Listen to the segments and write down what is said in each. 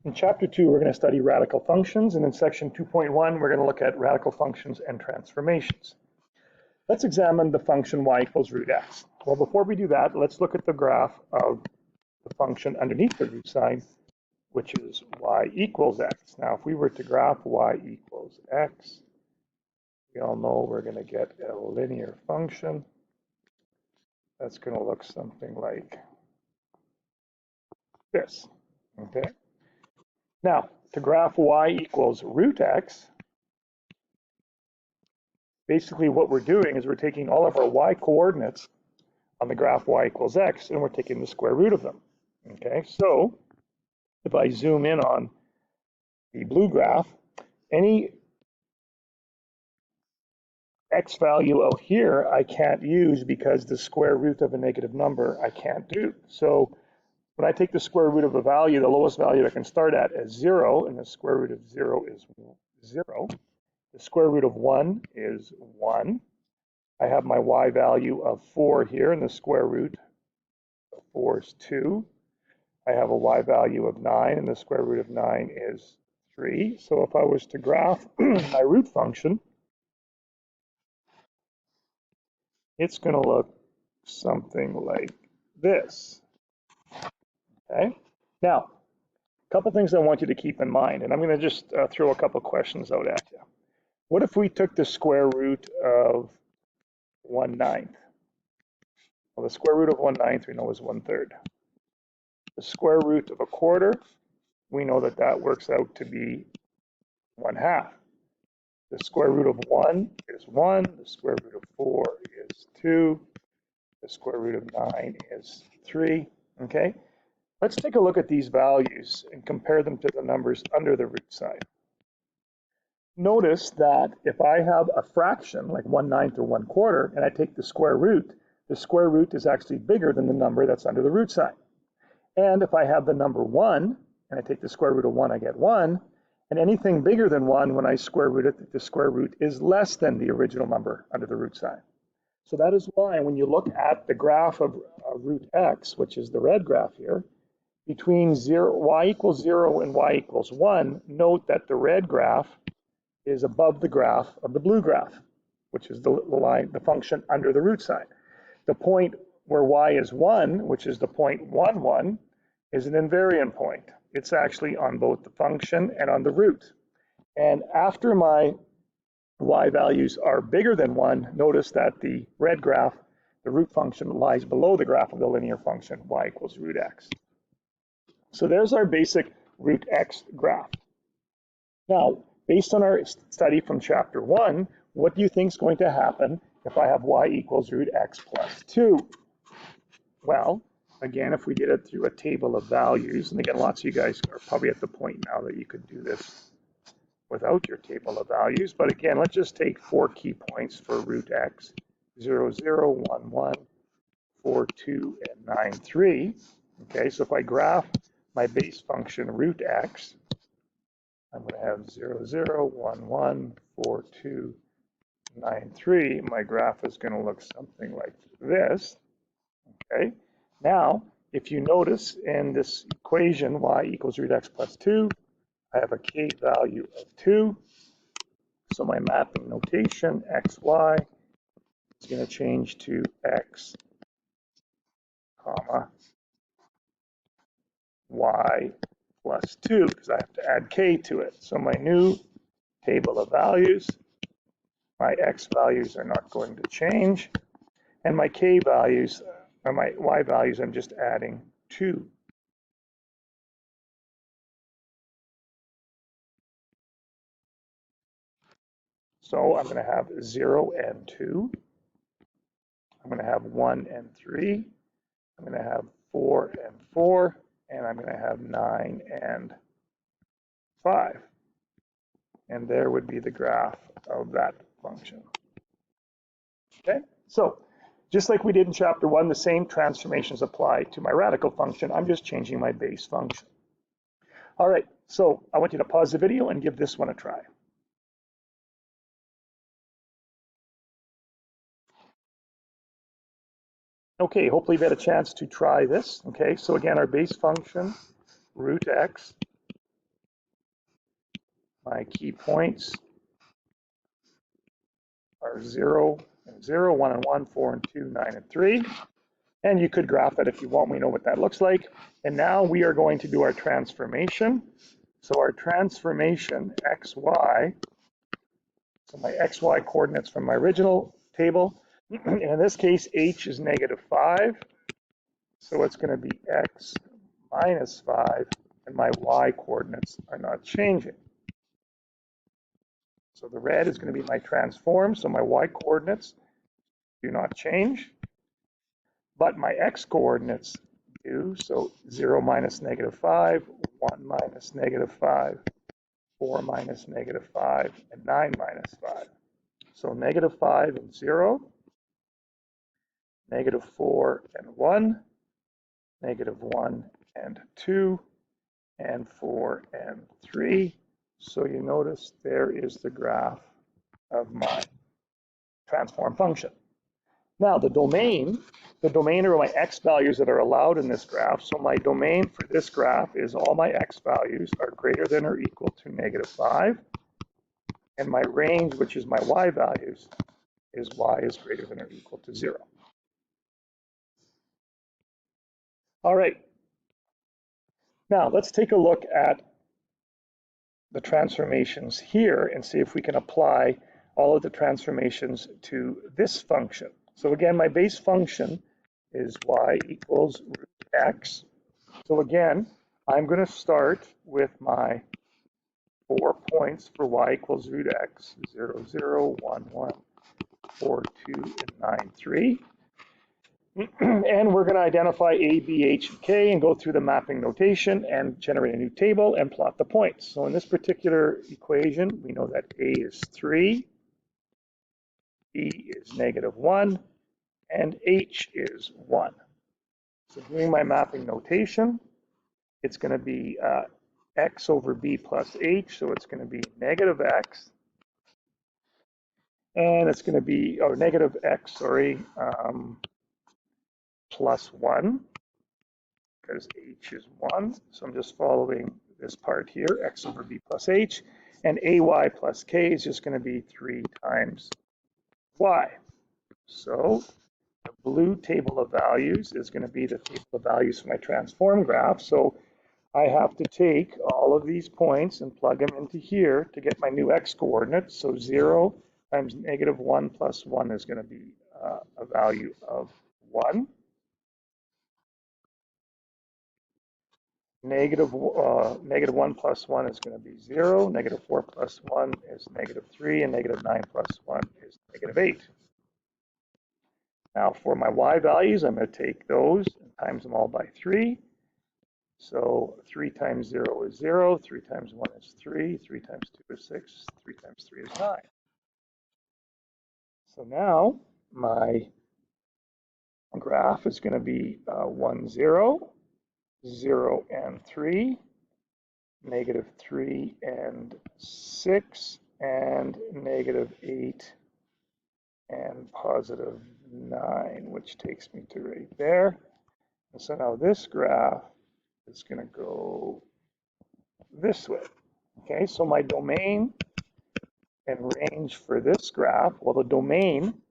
In Chapter 2, we're going to study radical functions, and in Section 2.1, we're going to look at radical functions and transformations. Let's examine the function y equals root x. Well, before we do that, let's look at the graph of the function underneath the root sign, which is y equals x. Now, if we were to graph y equals x, we all know we're going to get a linear function. That's going to look something like this, okay? Now, to graph y equals root x, basically what we're doing is we're taking all of our y coordinates on the graph y equals x, and we're taking the square root of them, okay? So if I zoom in on the blue graph, any x value out here I can't use because the square root of a negative number I can't do. So when I take the square root of a value, the lowest value I can start at is 0, and the square root of 0 is 0. The square root of 1 is 1. I have my y value of 4 here, and the square root of 4 is 2. I have a y value of 9, and the square root of 9 is 3. So if I was to graph my root function, it's going to look something like this. Okay? Now, a couple things I want you to keep in mind, and I'm going to just throw a couple questions out at you. What if we took the square root of 1/9? Well, the square root of 1/9 we know is 1/3. The square root of a quarter, we know that that works out to be 1/2. The square root of 1 is 1. The square root of 4 is 2. The square root of 9 is 3. Okay? Let's take a look at these values and compare them to the numbers under the root sign. Notice that if I have a fraction, like 1/9 or 1/4, and I take the square root is actually bigger than the number that's under the root sign. And if I have the number 1, and I take the square root of 1, I get 1. And anything bigger than 1, when I square root it, the square root is less than the original number under the root sign. So that is why when you look at the graph of root x, which is the red graph here, between y equals 0 and y equals 1, note that the red graph is above the graph of the blue graph, which is the line, the function under the root sign. The point where y is 1, which is the point 1, 1, is an invariant point. It's actually on both the function and on the root. And after my y values are bigger than 1, notice that the red graph, the root function, lies below the graph of the linear function, y equals root x. So there's our basic root x graph. Now, based on our study from chapter 1, what do you think is going to happen if I have y equals root x plus 2? Well, again, if we did it through a table of values, and again, lots of you guys are probably at the point now that you could do this without your table of values, but again, let's just take 4 key points for root x, 0, 0, 1, 1, 4, 2, and 9, 3. Okay, so if I graph my base function root x, I'm going to have 0, 0, 1, 1, 4, 2, 9, 3. My graph is going to look something like this. Okay. Now, if you notice in this equation, y equals root x plus 2, I have a k value of 2. So my mapping notation, xy, is going to change to x, comma, y plus 2, because I have to add k to it. So my new table of values, my x values are not going to change, and my k values, or my y values, I'm just adding 2. So I'm going to have 0 and 2. I'm going to have 1 and 3. I'm going to have 4 and 4. And I'm going to have 9 and 5. And there would be the graph of that function. Okay, so just like we did in chapter 1, the same transformations apply to my radical function. I'm just changing my base function. All right, so I want you to pause the video and give this one a try. Okay, hopefully you've had a chance to try this. Okay, so again, our base function, root x, My key points are 0 and 0, 1 and 1, 4 and 2, 9 and 3. And you could graph that if you want. We know what that looks like. And now we are going to do our transformation. So our transformation xy, so my xy coordinates from my original table, and in this case, h is -5. So it's going to be x minus 5, and my y coordinates are not changing. So the red is going to be my transform, so my y coordinates do not change, but my x coordinates do. So 0 minus -5, 1 minus -5, 4 minus -5, and 9 minus 5. So -5 and 0, -4 and 1, -1 and 2, and 4 and 3. So you notice there is the graph of my transform function. Now the domain are my x values that are allowed in this graph. So my domain for this graph is all my x values are greater than or equal to -5. And my range, which is my y values, is y is greater than or equal to 0. All right. Now let's take a look at the transformations here and see if we can apply all of the transformations to this function. So again, my base function is y equals root x. So again, I'm going to start with my 4 points for y equals root x, 0, 0, 1, 1, 4, 2, and 9, 3. And we're going to identify A, B, H, and K and go through the mapping notation and generate a new table and plot the points. So in this particular equation, we know that A is 3, B is -1, and H is 1. So doing my mapping notation, it's going to be x over b plus h, so it's going to be -x. And it's going to be, -x, sorry, plus 1, because h is 1. So I'm just following this part here, x over b plus h. And ay plus k is just going to be 3 times y. So the blue table of values is going to be the table of values for my transform graph. So I have to take all of these points and plug them into here to get my new x coordinates. So 0 times -1 plus 1 is going to be a value of 1. -1 plus 1 is going to be 0. -4 plus 1 is -3. And -9 plus 1 is -8. Now for my y values, I'm going to take those and times them all by 3. So 3 times 0 is 0, 3 times 1 is 3, 3 times 2 is 6, 3 times 3 is 9. So now my graph is going to be 1, 0, 0 and 3, -3 and 6, and -8 and +9, which takes me to right there. And so now this graph is going to go this way. Okay, so my domain and range for this graph, well, the domain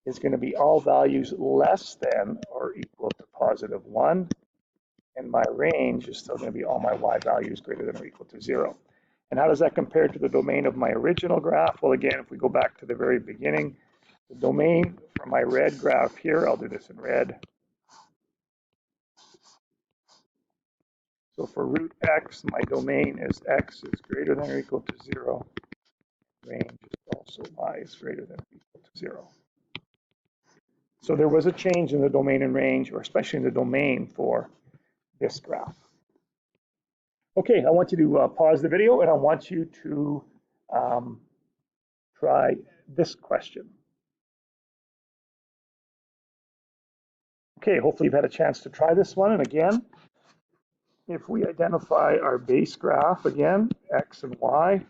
is going to be all values less than or equal to +1. And my range is still going to be all my y values greater than or equal to 0. And how does that compare to the domain of my original graph? Well, again, if we go back to the very beginning, the domain for my red graph here, I'll do this in red. So for root x, my domain is x is greater than or equal to 0. Range is also y is greater than or equal to 0. So there was a change in the domain and range, or especially in the domain for this graph. Okay, I want you to pause the video and I want you to try this question. Okay, hopefully you've had a chance to try this one. And again, if we identify our base graph again, x and y.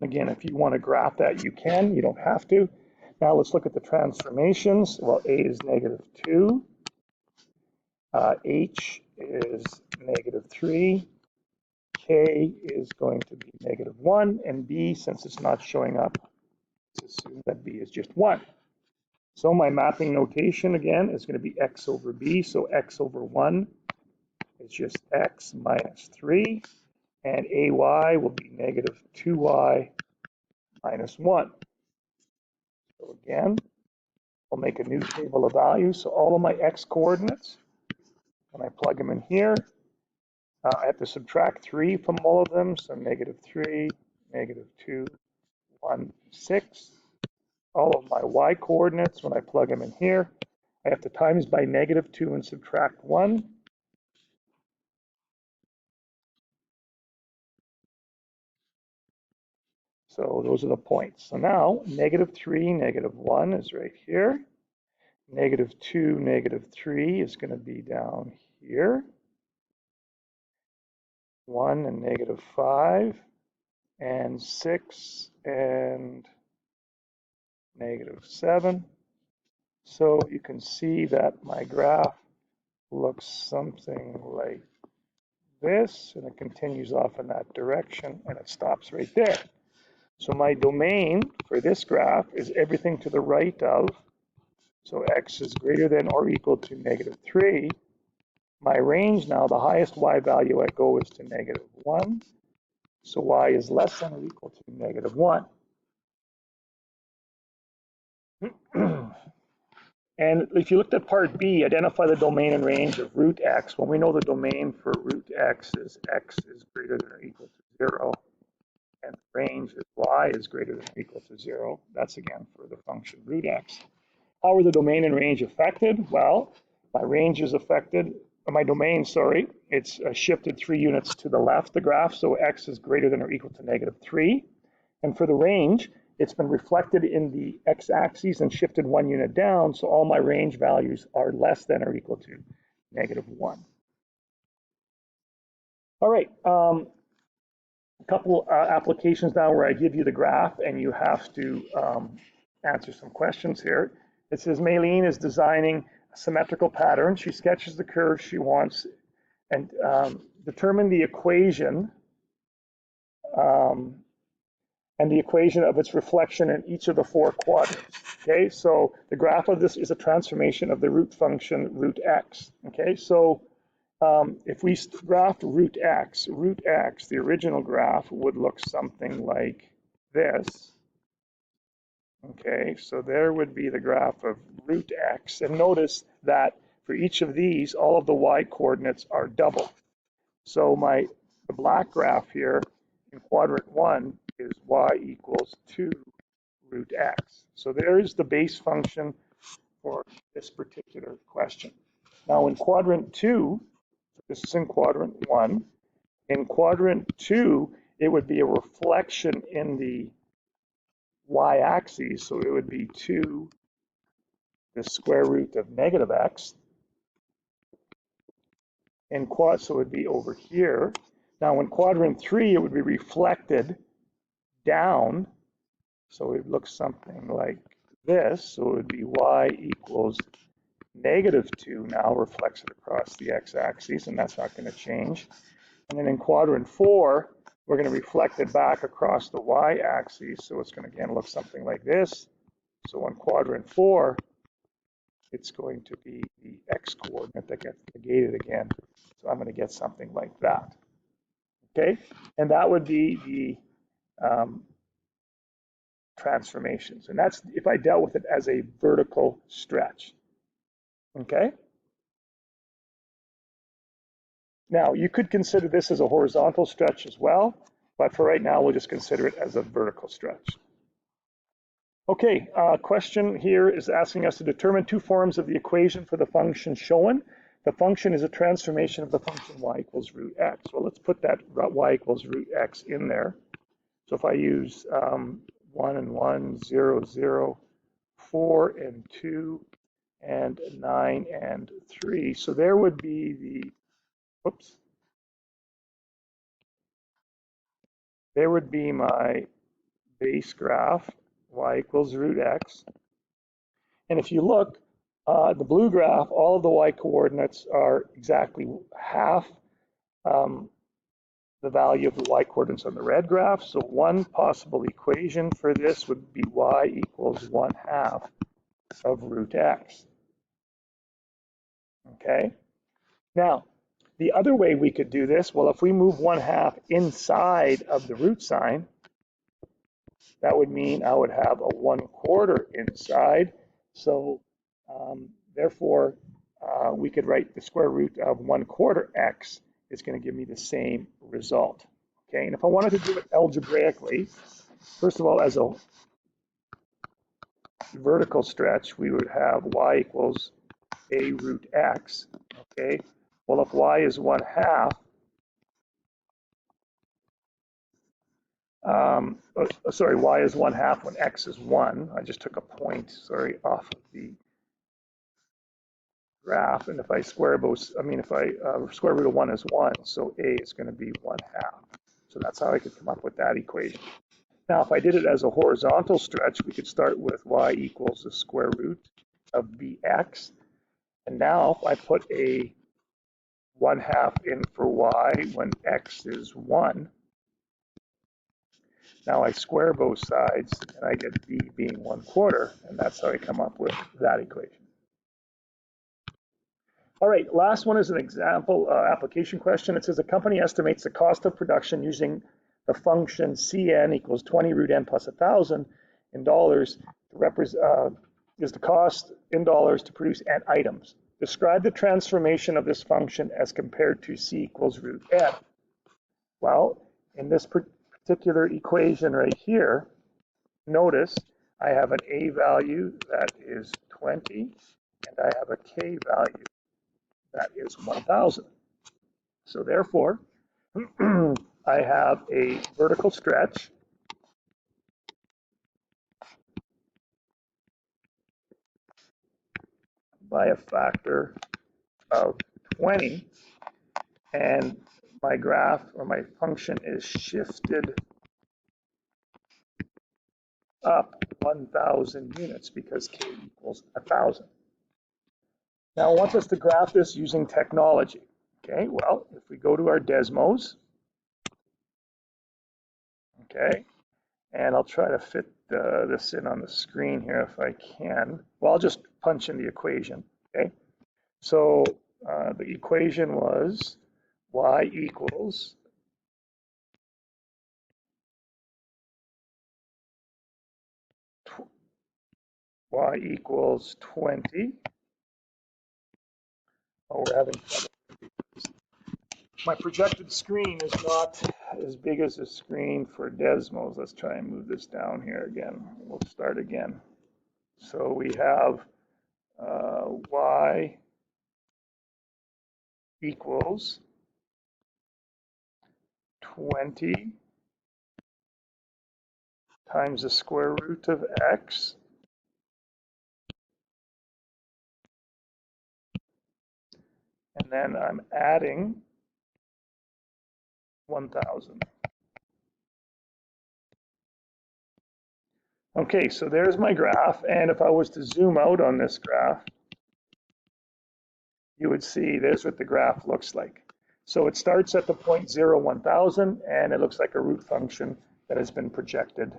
Again, if you want to graph that, you can. You don't have to. Now let's look at the transformations. Well, a is -2. H is -3. k is going to be -1, and b, since it's not showing up, let's assume that b is just 1. So my mapping notation, again, is going to be x over b. So x over 1 is just x minus 3. And ay will be -2y minus 1. So again, I'll make a new table of values. So all of my x coordinates, when I plug them in here, I have to subtract 3 from all of them. So -3, -2, 1, 6. All of my y coordinates, when I plug them in here, I have to times by -2 and subtract 1. So those are the points. So now -3, -1 is right here. -2, -3 is going to be down here. 1 and -5, and 6 and -7. So you can see that my graph looks something like this, and it continues off in that direction, and it stops right there. So my domain for this graph is everything to the right of, so x is greater than or equal to -3. My range now, the highest y value I go is to -1. So y is less than or equal to -1. And if you looked at part B, identify the domain and range of root x. Well, we know the domain for root x is greater than or equal to 0. And the range is y is greater than or equal to 0. That's again for the function root x. How are the domain and range affected? Well, my range is affected, or my domain, sorry, it's shifted 3 units to the left, the graph, so x is greater than or equal to -3. And for the range, it's been reflected in the x-axis and shifted 1 unit down, so all my range values are less than or equal to -1. All right, a couple applications now where I give you the graph and you have to answer some questions here. It says Maylene is designing a symmetrical pattern. She sketches the curve she wants and determine the equation and the equation of its reflection in each of the 4 quadrants. Okay, so the graph of this is a transformation of the root function root x. Okay, so if we graphed root x, the original graph would look something like this. Okay, so there would be the graph of root x. And notice that for each of these, all of the y coordinates are double. So the black graph here in quadrant 1 is y equals 2 root x. So there is the base function for this particular question. Now in quadrant 2, this is in quadrant 1. In quadrant 2, it would be a reflection in the y-axis, so it would be 2 the square root of -x. And so it would be over here. Now in quadrant 3, it would be reflected down, so it looks something like this. So it would be y equals -2 now reflected across the x-axis, and that's not going to change. And then in quadrant 4, we're going to reflect it back across the y-axis, so it's going to again look something like this. So in quadrant 4, it's going to be the x-coordinate that gets negated again. So I'm going to get something like that. Okay, and that would be the transformations. And that's if I dealt with it as a vertical stretch. Okay. Now, you could consider this as a horizontal stretch as well, but for right now, we'll just consider it as a vertical stretch. Okay, question here is asking us to determine 2 forms of the equation for the function shown. The function is a transformation of the function y equals root x. Well, let's put that y equals root x in there. So if I use 1 and 1, 0, 0, 4 and 2, and 9 and 3. So there would be the, whoops, there would be my base graph, y equals root x. And if you look, the blue graph, all of the y coordinates are exactly half the value of the y coordinates on the red graph. So one possible equation for this would be y equals 1/2 of root x. Okay. Now, the other way we could do this, well, if we move 1/2 inside of the root sign, that would mean I would have a 1/4 inside. So therefore, we could write the square root of 1/4 x is going to give me the same result. Okay, and if I wanted to do it algebraically, first of all, as a vertical stretch, we would have y equals a root x. Okay, well, if y is 1/2, sorry, y is 1/2 when x is 1. I just took a point, sorry, off of the graph. And if I square both, if I square root of 1 is 1, so a is going to be 1/2. So that's how I could come up with that equation. Now, if I did it as a horizontal stretch, we could start with y equals the square root of bx. And now if I put a 1/2 in for y when x is 1, now I square both sides and I get b being 1/4, and that's how I come up with that equation. All right, last one is an example application question. It says a company estimates the cost of production using the function Cn equals 20 root n plus 1,000 in dollars is the cost in dollars to produce n items. Describe the transformation of this function as compared to C equals root n. Well, in this particular equation right here, notice I have an A value that is 20, and I have a K value that is 1,000. So therefore, I have a vertical stretch by a factor of 20, and my graph or my function is shifted up 1,000 units because K equals 1,000. Now, it wants us to graph this using technology. Okay, well, if we go to our Desmos, okay, and I'll try to fit this in on the screen here if I can. Well, I'll just punch in the equation, okay? So the equation was y equals y equals 20. Oh, we're having trouble. My projected screen is not as big as the screen for Desmos. Let's try and move this down here again. We'll start again. So we have y equals 20 times the square root of x and then I'm adding 1,000. Okay, so there's my graph, and if I was to zoom out on this graph, you would see there's what the graph looks like. So it starts at the point 0, 1,000, and it looks like a root function that has been projected,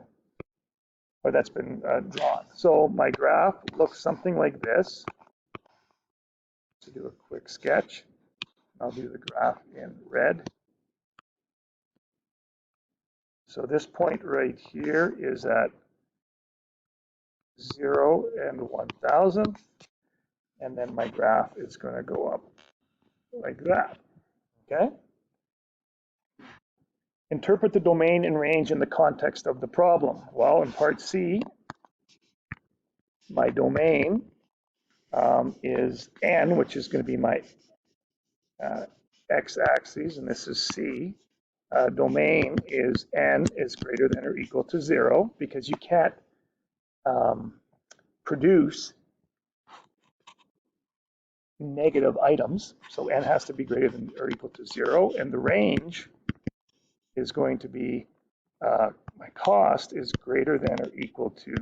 or that's been drawn. So my graph looks something like this. To do a quick sketch, I'll do the graph in red. So this point right here is at 0 and 1,000, and then my graph is going to go up like that, okay? Interpret the domain and range in the context of the problem. Well, in part C, my domain is n, which is going to be my x-axis, and this is C. Domain is n is greater than or equal to 0, because you can't produce negative items, so n has to be greater than or equal to 0, and the range is going to be my cost is greater than or equal to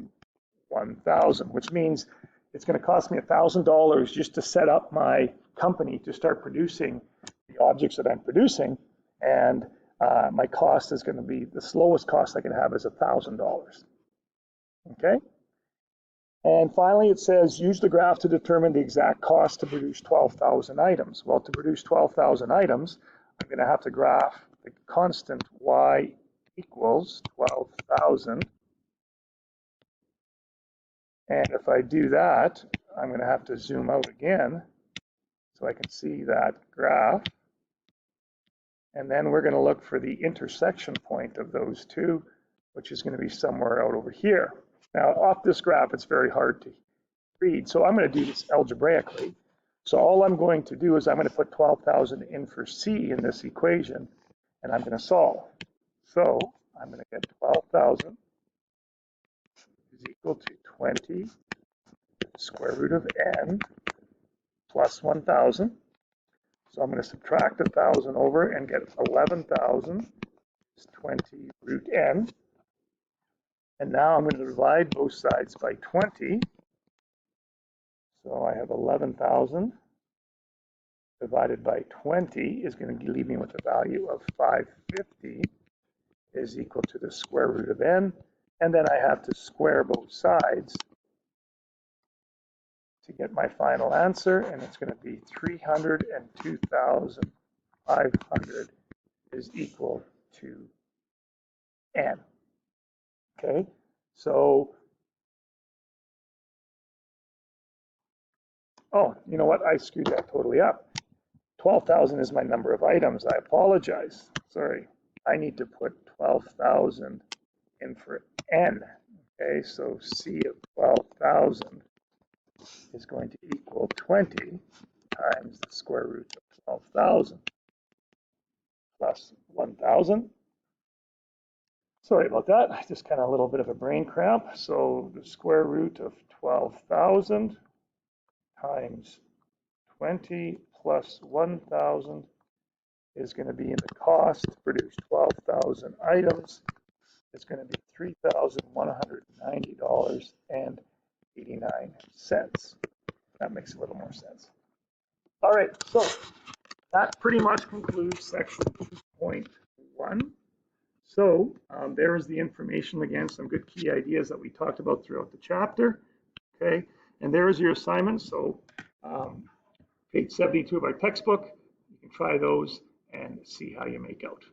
1,000, which means it's going to cost me $1,000 just to set up my company to start producing the objects that I'm producing, and my cost is going to be, the slowest cost I can have is $1,000. Okay? And finally, it says, use the graph to determine the exact cost to produce 12,000 items. Well, to produce 12,000 items, I'm going to have to graph the constant y equals 12,000. And if I do that, I'm going to have to zoom out again so I can see that graph. And then we're going to look for the intersection point of those two, which is going to be somewhere out over here. Now, off this graph, it's very hard to read, so I'm going to do this algebraically. So all I'm going to do is I'm going to put 12,000 in for C in this equation, and I'm going to solve. So I'm going to get 12,000 is equal to 20 square root of n plus 1,000. So I'm going to subtract 1,000 over and get 11,000 is 20 root n. And now I'm going to divide both sides by 20. So I have 11,000 divided by 20 is going to leave me with a value of 550 is equal to the square root of n. And then I have to square both sides to get my final answer. And it's going to be 302,500 is equal to n. Okay, so, oh, you know what? I screwed that totally up. 12,000 is my number of items. I apologize. Sorry. I need to put 12,000 in for n. Okay, so C of 12,000 is going to equal 20 times the square root of 12,000 plus 1,000. Sorry about that. Just kind of a little bit of a brain cramp. So the square root of 12,000 times 20 plus 1,000 is going to be in the cost to produce 12,000 items. It's going to be $3,190.89. That makes a little more sense. All right, so that pretty much concludes section 2.1. So there is the information, again, some good key ideas that we talked about throughout the chapter. Okay, and there is your assignment. So page 72 of our textbook, you can try those and see how you make out.